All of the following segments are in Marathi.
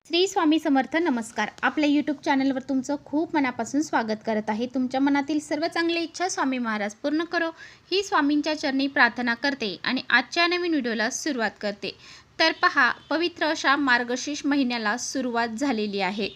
श्री स्वामी समर्थ. नमस्कार. आपल्या यूट्यूब चॅनलवर तुमचं खूप मनापासून स्वागत करत आहे. तुमच्या मनातील सर्व चांगली इच्छा स्वामी महाराज पूर्ण करो ही स्वामींच्या चरणी प्रार्थना करते आणि आजच्या नवीन व्हिडिओला सुरुवात करते. तर पहा, पवित्र अशा मार्गशीर्ष महिन्याला सुरुवात झालेली आहे.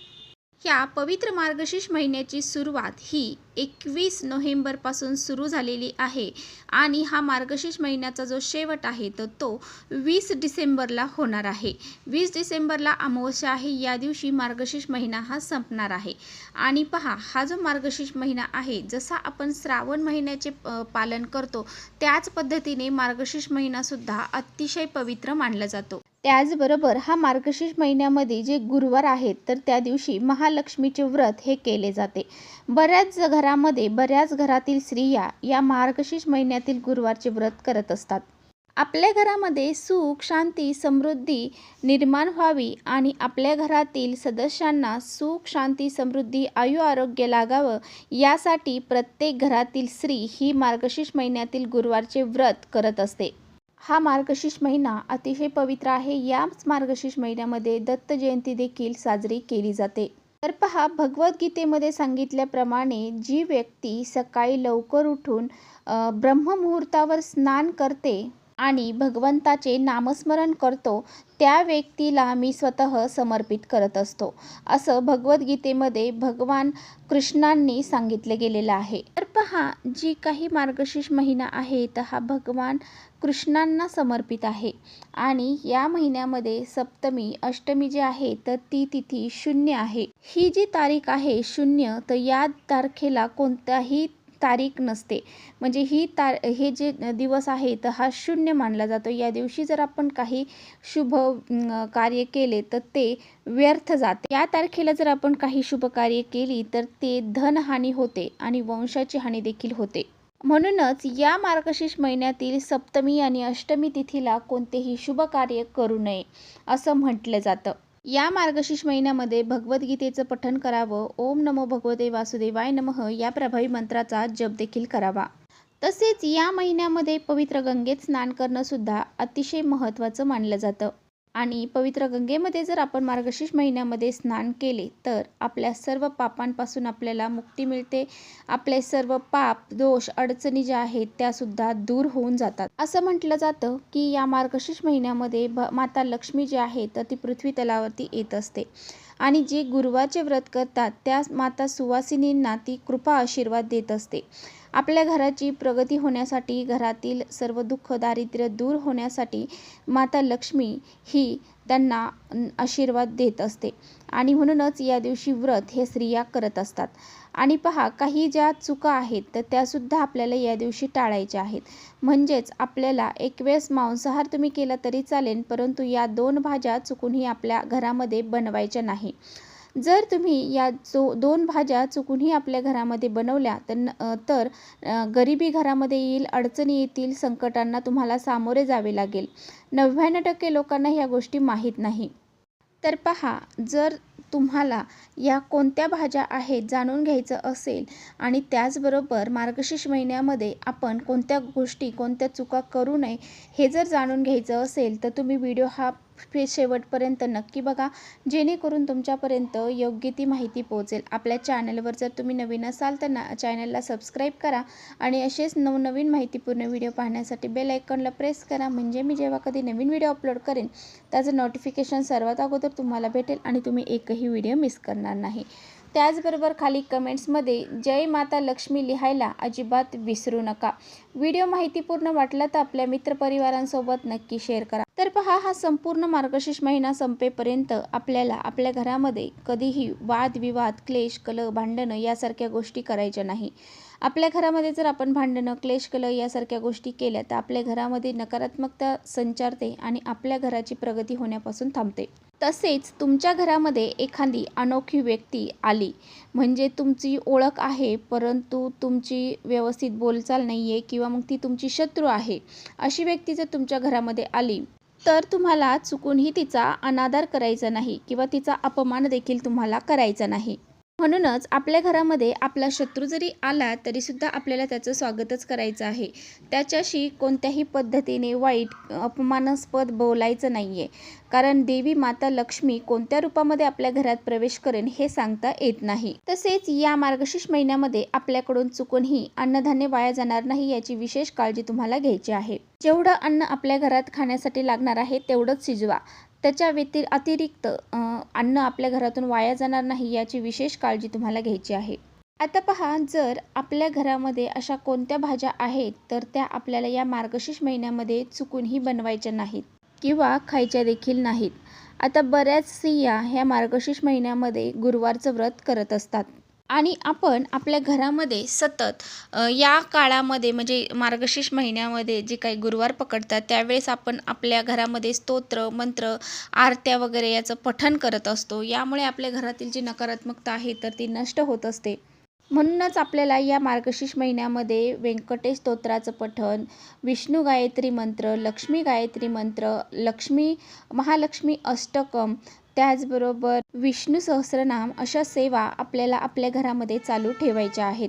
या पवित्र मार्गशीर्ष महिन्याची सुरुवात ही 21 नोव्हेंबरपासून सुरू झालेली आहे आणि हा मार्गशीर्ष महिन्याचा जो शेवट आहे तर तो 20 डिसेंबरला होणार आहे. 20 डिसेंबरला अमावस्या आहे. या दिवशी मार्गशीर्ष महिना हा संपणार आहे. आणि पहा, हा जो मार्गशीर्ष महिना आहे, जसा आपण श्रावण महिन्याचे पालन करतो त्याच पद्धतीने मार्गशीर्ष महिनासुद्धा अतिशय पवित्र मानला जातो. त्याचबरोबर हा मार्गशीर्ष महिन्यामध्ये जे गुरुवार आहेत तर त्या दिवशी महालक्ष्मीचे व्रत हे केले जाते. बऱ्याच घरातील स्त्रिया या मार्गशीर्ष महिन्यातील गुरुवारचे व्रत करत असतात. आपल्या घरामध्ये सुख, शांती, समृद्धी निर्माण व्हावी आणि आपल्या घरातील सदस्यांना सुख, शांती, समृद्धी, आयु आरोग्य लागावं यासाठी प्रत्येक घरातील स्त्री ही मार्गशीर्ष महिन्यातील गुरुवारचे व्रत करत असते. हा मार्गशीर्ष महिना अतिशय पवित्र आहे. याच मार्गशीर्ष महिन्यामध्ये दत्त जयंती देखील साजरी केली जाते. तर पहा, भगवद्गीतेमध्ये सांगितल्याप्रमाणे जी व्यक्ती सकाळी लवकर उठून ब्रह्ममुहूर्तावर स्नान करते आणि भगवंताचे नामस्मरण करतो त्या व्यक्तीला मी स्वतः समर्पित करत असतो, असं भगवद्गीतेमध्ये भगवान कृष्णांनी सांगितले गेलेलं आहे. तर पहा, जी काही मार्गशीर्ष महिना आहे तर हा भगवान कृष्णांना समर्पित आहे आणि या महिन्यामध्ये सप्तमी, अष्टमी जे आहे तर ती तिथी 0 आहे. ही जी तारीख आहे 0, तर या तारखेला कोणताही तारीख नसते. म्हणजे हे जे दिवस आहे तर हा 0 मानला जातो. या दिवशी जर आपण काही शुभ कार्य केले तर ते व्यर्थ जाते. या तारखेला जर आपण काही शुभ कार्य केली तर ते धनहानी होते आणि वंशाची हानी देखील होते. म्हणूनच या मार्गशीर्ष महिन्यातील सप्तमी आणि अष्टमी तिथीला कोणतेही शुभ कार्य करू नये असं म्हटलं जातं. या मार्गशीर्ष महिन्यामध्ये भगवद्गीतेचं पठण करावं. ओम नमो भगवते वासुदेवाय नमः या प्रभावी मंत्राचा जप देखील करावा. तसेच या महिन्यामध्ये पवित्र गंगेत स्नान करणं सुद्धा अतिशय महत्त्वाचं मानलं जातं. आणि पवित्र गंगेमध्ये जर आपण मार्गशीर्ष महिन्यामध्ये स्नान केले तर आपल्या सर्व पापांपासून आपल्याला मुक्ती मिळते. आपले सर्व पाप, दोष, अडचणी ज्या आहेत त्यासुद्धा दूर होऊन जातात. असं म्हटलं जातं की या मार्गशीर्ष महिन्यामध्ये माता लक्ष्मी जी आहे तर ती पृथ्वी तलावरती येत असते आणि जे गुरुवारचे व्रत करतात त्या माता सुवासिनींना ती कृपा आशीर्वाद देत असते. आपल्या घराची प्रगती होण्यासाठी, घरातील सर्व दुःख, दारिद्र्य दूर होण्यासाठी माता लक्ष्मी ही त्यांना आशीर्वाद देत असते आणि म्हणूनच या दिवशी व्रत हे स्त्रिया करत असतात. आणि पहा, काही ज्या चुका आहेत तर त्यासुद्धा आपल्याला या दिवशी टाळायच्या आहेत. म्हणजेच आपल्याला एक वेळेस मांसाहार तुम्ही केला तरी चालेल, परंतु या 2 भाज्या चुकूनही आपल्या घरामध्ये बनवायच्या नाही. जर तुम्ही या 2 भाज्या चुकूनही आपल्या घरामध्ये बनवल्या तर गरिबी घरामध्ये येईल, अडचणी येतील, संकटांना तुम्हाला सामोरे जावे लागेल. 99% लोकांना ह्या गोष्टी माहीत नाही. तर पहा, जर तुम्हाला या कोणत्या भाज्या आहेत जाणून घ्यायचं असेल आणि त्याचबरोबर मार्गशीर्ष महिन्यामध्ये आपण कोणत्या गोष्टी, कोणत्या चुका करू नये हे जर जाणून घ्यायचं असेल तर तुम्ही व्हिडिओ हा शेवटपर्यंत नक्की बघा, जेणेकरून तुमच्यापर्यंत योग्य ती माहिती पोहोचेल. आपल्या चॅनलवर जर तुम्ही नवीन असाल तर चॅनलला सबस्क्राईब करा आणि असेच नवनवीन माहितीपूर्ण व्हिडिओ पाहण्यासाठी बेल आयकॉनला प्रेस करा. म्हणजे मी जेव्हा कधी नवीन व्हिडिओ अपलोड करेन त्याचं नोटिफिकेशन सर्वात अगोदर तुम्हाला भेटेल आणि तुम्ही एकही व्हिडिओ मिस करणार नाही. त्याचबरोबर खाली कमेंट्समध्ये जय माता लक्ष्मी लिहायला अजिबात विसरू नका. व्हिडिओ माहितीपूर्ण वाटला तर आपल्या मित्रपरिवारांसोबत नक्की शेअर करा. तर पहा, हा संपूर्ण मार्गशीर्ष महिना संपेपर्यंत आपल्याला आपल्या घरामध्ये कधीही वादविवाद, क्लेश, कलह, भांडणं यासारख्या गोष्टी करायच्या नाही. आपल्या घरामध्ये जर आपण भांडणं, क्लेश, कलह यासारख्या गोष्टी केल्या तर आपल्या घरामध्ये नकारात्मकता संचारते आणि आपल्या घराची प्रगती होण्यापासून थांबते. तसेच तुमच्या घरामध्ये एखादी अनोखी व्यक्ती आली, म्हणजे तुमची ओळख आहे परंतु तुमची व्यवस्थित बोलचाल नाही आहे किंवा मग ती तुमची शत्रू आहे, अशी व्यक्ती जर तुमच्या घरामध्ये आली तर तुम्हाला चुकूनही तिचा अनादर करायचा नाही किंवा तिचा अपमान देखील तुम्हाला करायचा नाही. म्हणूनच आपल्या घरामध्ये आपला शत्रू जरी आला तरीसुद्धा आपल्याला त्याचं स्वागतच करायचं आहे. त्याच्याशी कोणत्याही पद्धतीने वाईट अपमानास्पद बोलायचं नाही आहे. कारण देवी माता लक्ष्मी कोणत्या रूपामध्ये आपल्या घरात प्रवेश करेन हे सांगता येत नाही. तसेच या मार्गशीर्ष महिन्यामध्ये आपल्याकडून चुकूनही अन्नधान्य वाया जाणार नाही याची विशेष काळजी तुम्हाला घ्यायची आहे. जेवढं अन्न आपल्या घरात खाण्यासाठी लागणार आहे तेवढंच शिजवा. त्याच्या अतिरिक्त अन्न आपल्या घरातून वाया जाणार नाही याची विशेष काळजी तुम्हाला घ्यायची आहे. आता पहा, जर आपल्या घरामध्ये अशा कोणत्या भाज्या आहेत तर त्या आपल्याला या मार्गशीर्ष महिन्यामध्ये चुकूनही बनवायच्या नाहीत किंवा खायच्या देखील नाहीत. आता बऱ्याच स्त्रिया ह्या मार्गशीर्ष महिन्यामध्ये गुरुवारचं व्रत करत असतात आणि आपण आपल्या घरामध्ये सतत या काळामध्ये म्हणजे मार्गशीर्ष महिन्यामध्ये जे काही गुरुवार पकडतात त्यावेळेस आपण आपल्या घरामध्ये स्तोत्र, मंत्र, आरत्या वगैरे याचं पठण करत असतो. यामुळे आपल्या घरातील जी नकारात्मकता आहे तर ती नष्ट होत असते. म्हणूनच आपल्याला या मार्गशीर्ष महिन्यामध्ये व्यंकटेश स्तोत्राचं पठण, विष्णू गायत्री मंत्र, लक्ष्मी गायत्री मंत्र, महालक्ष्मी अष्टकम, त्याचबरोबर विष्णू सहस्रनाम अशा सेवा आपल्याला आपल्या घरामध्ये चालू ठेवायच्या आहेत.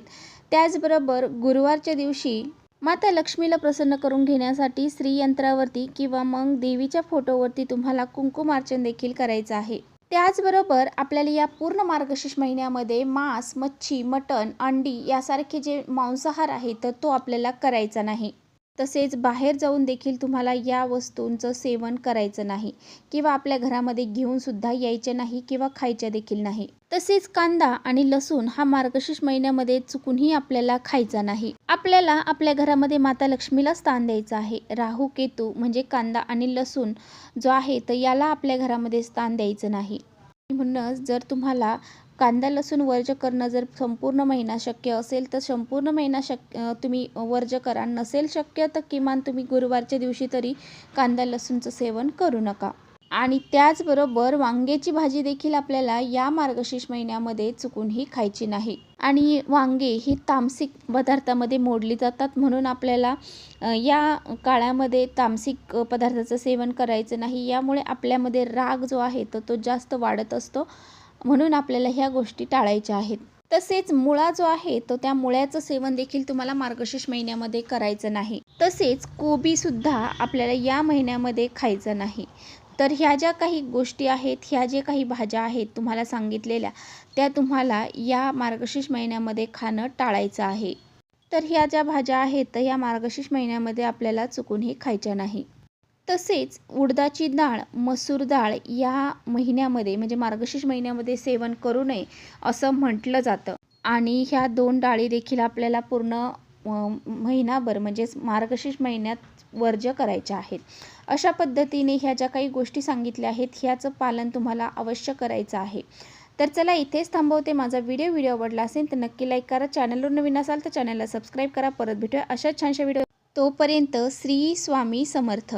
त्याचबरोबर गुरुवारच्या दिवशी माता लक्ष्मीला प्रसन्न करून घेण्यासाठी श्रीयंत्रावरती किंवा मग देवीच्या फोटोवरती तुम्हाला कुंकुमार्चन देखील करायचं आहे. त्याचबरोबर आपल्याला या पूर्ण मार्गशीर्ष महिन्यामध्ये मांस, मच्छी, मटण, अंडी यासारखे जे मांसाहार आहे तर तो आपल्याला करायचा नाही. तसेच बाहेर जाऊन देखील तुम्हाला या वस्तूंचं सेवन करायचं नाही किंवा आपल्या घरामध्ये घेऊन सुद्धा यायचे नाही किंवा खायच्या देखील नाही. तसेच कांदा आणि लसूण हा मार्गशीर्ष महिन्यामध्ये चुकूनही आपल्याला खायचा नाही. आपल्याला आपल्या घरामध्ये माता लक्ष्मीला स्थान द्यायचं आहे. राहू केतू म्हणजे कांदा आणि लसूण जो आहे तर याला आपल्या घरामध्ये स्थान द्यायचं नाही. म्हणूनच जर तुम्हाला कांदा लसूण वर्ज्य करणं जर संपूर्ण महिना शक्य असेल तर संपूर्ण महिना तुम्ही वर्ज्य करा. नसेल शक्य तर किमान तुम्ही गुरुवारच्या दिवशी तरी कांदा लसूणचं सेवन करू नका. आणि त्याचबरोबर वांग्याची भाजी देखील आपल्याला या मार्गशीर्ष महिन्यामध्ये चुकूनही खायची नाही. आणि वांगे ही तामसिक पदार्थामध्ये मोडली जातात म्हणून आपल्याला या काळामध्ये तामसिक पदार्थाचं सेवन करायचं नाही. यामुळे आपल्यामध्ये राग जो आहे तर तो जास्त वाढत असतो. म्हणून आपल्याला ह्या गोष्टी टाळायच्या आहेत. तसेच मुळा जो आहे तो त्या मुळ्याचं सेवन देखील तुम्हाला मार्गशीर्ष महिन्यामध्ये करायचं नाही. तसेच कोबी सुद्धा आपल्याला या महिन्यामध्ये खायचं नाही. तर ह्या ज्या काही गोष्टी आहेत, ह्या जे काही भाज्या आहेत तुम्हाला सांगितलेल्या त्या तुम्हाला या मार्गशीर्ष महिन्यामध्ये खाणं टाळायचं आहे. तर ह्या ज्या भाज्या आहेत तर या मार्गशीर्ष महिन्यामध्ये आपल्याला चुकूनही खायच्या नाही. तसेच उडदाची डाळ, मसूर डाळ या महिन्यामध्ये म्हणजे मार्गशीर्ष महिन्यामध्ये सेवन करू नये असं म्हटलं जातं. आणि ह्या 2 डाळी देखील आपल्याला पूर्ण महिनाभर म्हणजेच मार्गशीर्ष महिन्यात वर्ज्य करायच्या आहेत. अशा पद्धतीने ह्या ज्या काही गोष्टी सांगितल्या आहेत ह्याचं पालन तुम्हाला अवश्य करायचं आहे. तर चला इथेच थांबवते. माझा व्हिडिओ आवडला असेल तर नक्की लाईक करा. चॅनलवर नवीन असाल तर चॅनलला सबस्क्राईब करा. परत भेटूया अशाच छानशा व्हिडिओ. तोपर्यंत श्री स्वामी समर्थ.